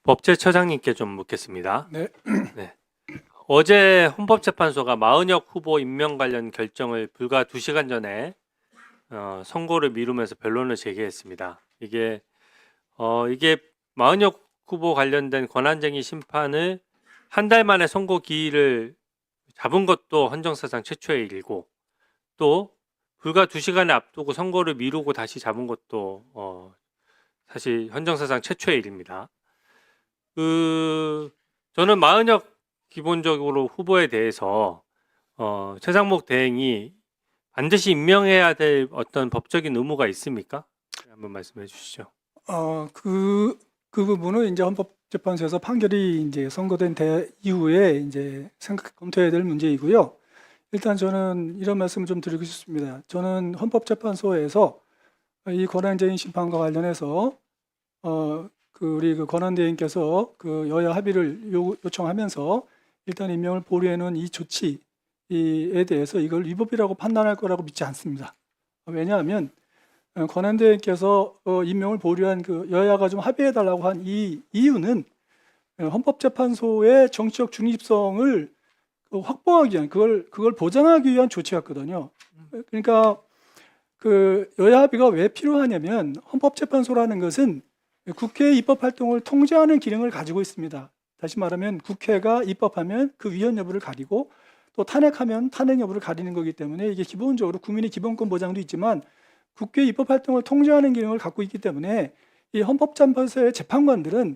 법제처장님께 좀 묻겠습니다. 네. 네. 어제 헌법재판소가 마은혁 후보 임명 관련 결정을 불과 2시간 전에 선고를 미루면서 변론을 제기했습니다. 이게 마은혁 후보 관련된 권한쟁의 심판을 한 달 만에 선고 기일을 잡은 것도 헌정사상 최초의 일이고, 또 불과 2시간을 앞두고 선고를 미루고 다시 잡은 것도 사실 헌정사상 최초의 일입니다. 저는 마은혁 기본적으로 후보에 대해서 최상목 대행이 반드시 임명해야 될 어떤 법적인 의무가 있습니까? 한번 말씀해 주시죠. 그 부분은 이제 헌법재판소에서 판결이 이제 선고된 이후에 이제 검토해야 될 문제이고요. 일단 저는 이런 말씀을 좀 드리고 싶습니다. 저는 헌법재판소에서 이 권한쟁의 심판과 관련해서 우리 권한대행께서 그 여야 합의를 요청하면서 일단 임명을 보류해 놓은 이 조치에 대해서 이걸 위법이라고 판단할 거라고 믿지 않습니다. 왜냐하면 권한대행께서 임명을 보류한 그 여야가 좀 합의해 달라고 한 이 이유는 헌법재판소의 정치적 중립성을 확보하기 위한 그걸 보장하기 위한 조치였거든요. 그러니까 그 여야 합의가 왜 필요하냐면 헌법재판소라는 것은 국회의 입법 활동을 통제하는 기능을 가지고 있습니다. 다시 말하면 국회가 입법하면 그 위헌 여부를 가리고 또 탄핵하면 탄핵 여부를 가리는 거기 때문에 이게 기본적으로 국민의 기본권 보장도 있지만 국회 입법 활동을 통제하는 기능을 갖고 있기 때문에 이 헌법재판소의 재판관들은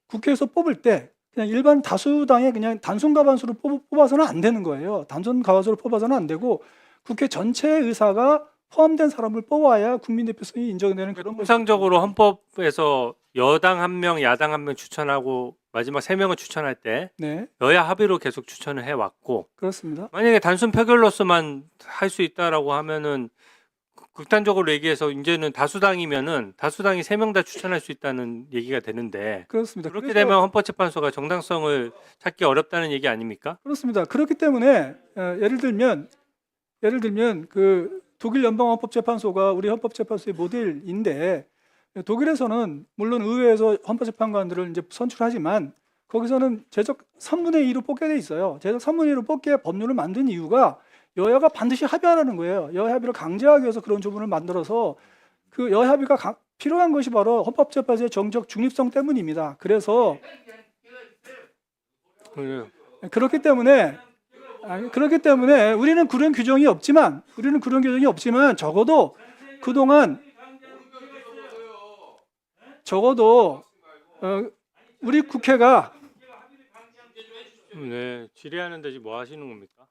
국회에서 뽑을 때 그냥 일반 다수당의 그냥 단순 과반수로 뽑아서는 안 되는 거예요. 단순 과반수로 뽑아서는 안 되고 국회 전체의 의사가 포함된 사람을 뽑아야 국민 대표성이 인정되는 그런 통상적으로 헌법에서 여당 1명, 야당 1명 추천하고 마지막 3명을 추천할 때 네, 여야 합의로 계속 추천을 해왔고, 그렇습니다. 만약에 단순 표결로서만 할 수 있다라고 하면은 극단적으로 얘기해서 이제는 다수당이면은 다수당이 3명 다 추천할 수 있다는 얘기가 되는데, 그렇습니다. 그렇게 그래서 되면 헌법재판소가 정당성을 찾기 어렵다는 얘기 아닙니까? 그렇습니다. 그렇기 때문에 예를 들면 그 독일 연방헌법재판소가 우리 헌법재판소의 모델인데 독일에서는 물론 의회에서 헌법재판관들을 이제 선출하지만 거기서는 제적 3분의 2로 뽑게 돼 있어요. 제적 3분의 2로 뽑게 법률을 만든 이유가 여야가 반드시 합의하라는 거예요. 여야 합의를 강제하기 위해서 그런 조문을 만들어서 그 여야 합의가 필요한 것이 바로 헌법재판소의 정적 중립성 때문입니다. 그래서 그렇기 때문에 우리는 그런 규정이 없지만 적어도 그동안 우리 국회가 질의하는데 지금 뭐 하시는 겁니까?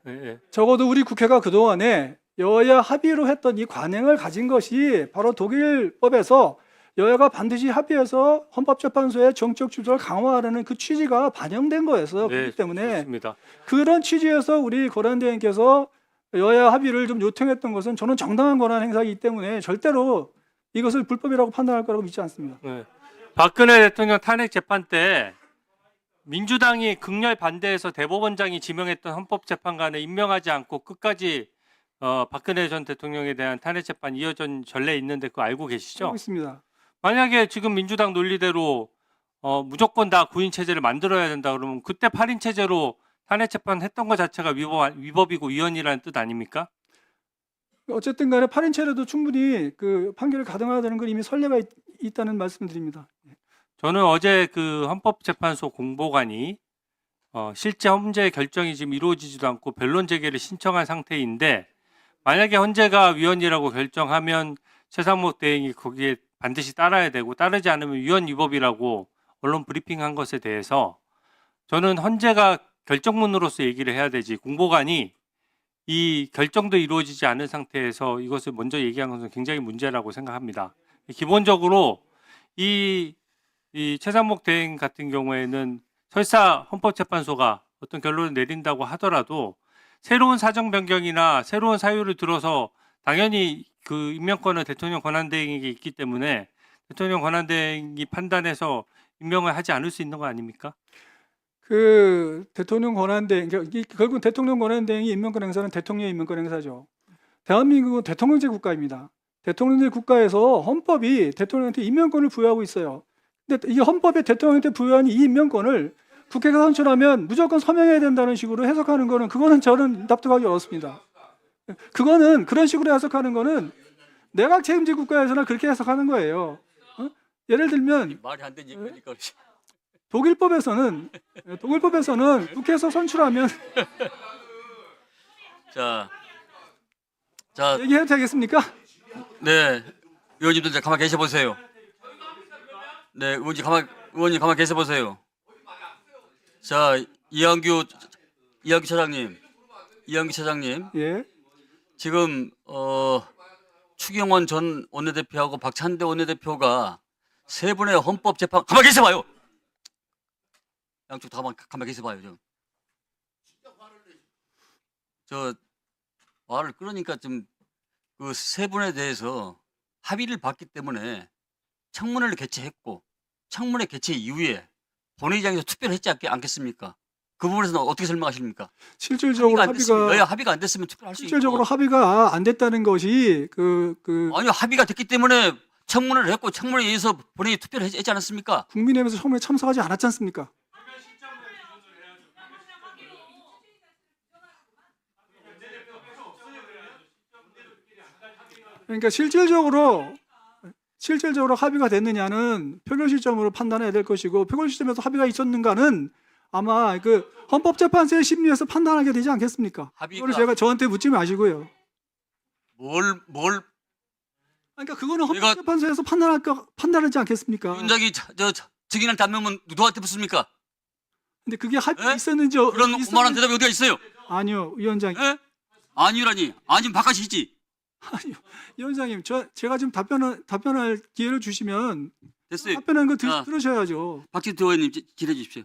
네. 적어도 우리 국회가 그동안에 여야 합의로 했던 이 관행을 가진 것이 바로 독일법에서 여야가 반드시 합의해서 헌법재판소의 정적 주도를 강화하려는 그 취지가 반영된 거였어요. 그렇기 때문에 좋습니다. 그런 취지에서 우리 권한대행께서 여야 합의를 좀 요청했던 것은 저는 정당한 권한 행사이기 때문에 절대로 이것을 불법이라고 판단할 거라고 믿지 않습니다. 네. 박근혜 대통령 탄핵 재판 때 민주당이 극렬 반대해서 대법원장이 지명했던 헌법재판관을 임명하지 않고 끝까지 박근혜 전 대통령에 대한 탄핵 재판 이어진 전례 있는데 그거 알고 계시죠? 알고 있습니다. 만약에 지금 민주당 논리대로 무조건 다 9인 체제를 만들어야 된다 그러면 그때 8인 체제로 탄핵 재판 했던 것 자체가 위법이고 위헌이라는 뜻 아닙니까? 어쨌든 간에 8인 체제도 충분히 그 판결을 가능하다는 걸 이미 선례가 있다는 말씀을 드립니다. 저는 어제 그 헌법재판소 공보관이 실제 헌재 결정이 지금 이루어지지도 않고 변론 재개를 신청한 상태인데 만약에 헌재가 위헌이라고 결정하면 최상목 대행이 거기에 반드시 따라야 되고 따르지 않으면 위헌 위법이라고 언론 브리핑한 것에 대해서 저는 헌재가 결정문으로서 얘기를 해야 되지 공보관이 이 결정도 이루어지지 않은 상태에서 이것을 먼저 얘기한 것은 굉장히 문제라고 생각합니다. 기본적으로 이 최상목 대행 같은 경우에는 설사 헌법재판소가 어떤 결론을 내린다고 하더라도 새로운 사정 변경이나 새로운 사유를 들어서 당연히 그 임명권은 대통령 권한대행에게 있기 때문에 대통령 권한대행이 판단해서 임명을 하지 않을 수 있는 거 아닙니까? 그 대통령 권한대행, 결국 대통령 권한대행이 임명권 행사는 대통령의 임명권 행사죠. 대한민국은 대통령제 국가입니다. 대통령제 국가에서 헌법이 대통령한테 임명권을 부여하고 있어요. 근데 이게 헌법에 대통령한테 부여한 이 임명권을 국회가 선출하면 무조건 서명해야 된다는 식으로 해석하는 거는 그거는 저는 납득하기 어렵습니다. 그거는 그런 식으로 해석하는 거는 내각 책임제 국가에서는 그렇게 해석하는 거예요. 예를 들면 말이 안 되는 얘기니까. 독일법에서는 국회에서 선출하면 자, 얘기해도 되겠습니까? 네, 의원님들 이제 가만 계셔 보세요. 네, 의원님 가만 계셔 보세요. 자, 이한규 차장님, 예. 지금 추경원 전 원내대표하고 박찬대 원내대표가 세 분의 헌법재판 가만 계셔 봐요. 양쪽 다 가만 계셔 봐요. 저 말을 끊으니까 좀 그 세 분에 대해서 합의를 봤기 때문에 청문회를 개최했고 청문회 개최 이후에 본회의장에서 투표를 했지 않겠습니까? 그 부분에서는 어떻게 설명하십니까? 실질적으로 합의가 안 됐으면 투표를 할 수 있고. 실질적으로 합의가 안 됐다는 것이 아니요, 합의가 됐기 때문에 청문회를 했고 청문회에 의해서 본회의 투표를 했지 않았습니까? 국민의힘에서 처음에 참석하지 않았지 않습니까? 그러니까 실질적으로 합의가 됐느냐는 표결 시점으로 판단해야 될 것이고 표결 시점에서 합의가 있었는가는 아마 그 헌법재판소의 심리에서 판단하게 되지 않겠습니까? 그걸 제가 저한테 묻지 마시고요. 뭘 그러니까 그거는 우리가- 헌법재판소에서 판단하지 않겠습니까? 위원장이 저 증인한테 안 명면 누구한테 묻습니까? 근데 그게 합의가 에? 있었는지 그런 오만한 대답이 어디가 있어요? 아니요, 위원장님. 예? 아니라니. 아니면 바깥이 있지. 아니요, 위원장님. 제가 지금 답변할 기회를 주시면 됐어요. 답변하는 거 자. 들으셔야죠. 박진태 의원님 기다려 주십시오.